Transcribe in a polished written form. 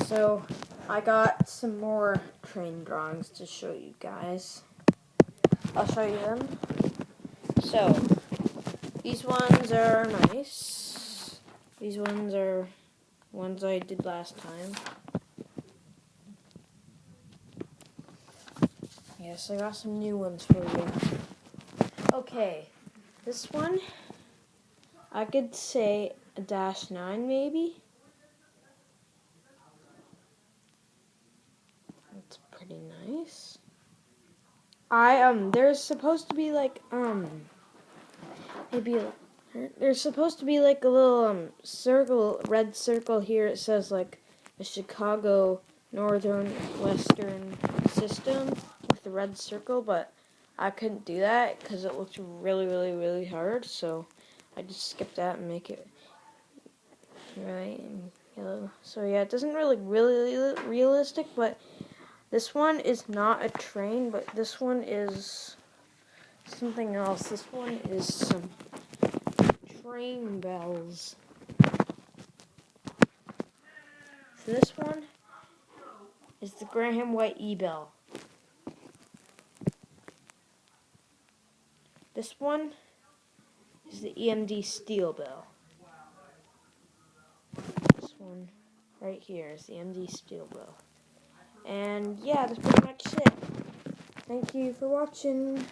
So I got some more train drawings to show you guys. I'll show you them. So these ones are nice. These ones are ones I did last time. Yes, I got some new ones for you. Okay, this one, I could say a -9 maybe. It's pretty nice. There's supposed to be like, maybe, there's supposed to be like a little, circle, red circle here. It says like a Chicago Northern Western system with the red circle, but I couldn't do that because it looked really, really, really hard, so I just skipped that and make it right and yellow. So yeah, it doesn't really realistic, but this one is not a train, but this one is something else. This one is some train bells. So this one is the Graham White E-Bell. This one is the EMD Steel Bell. This one right here is the EMD Steel Bell. And yeah, that's pretty much it. Thank you for watching.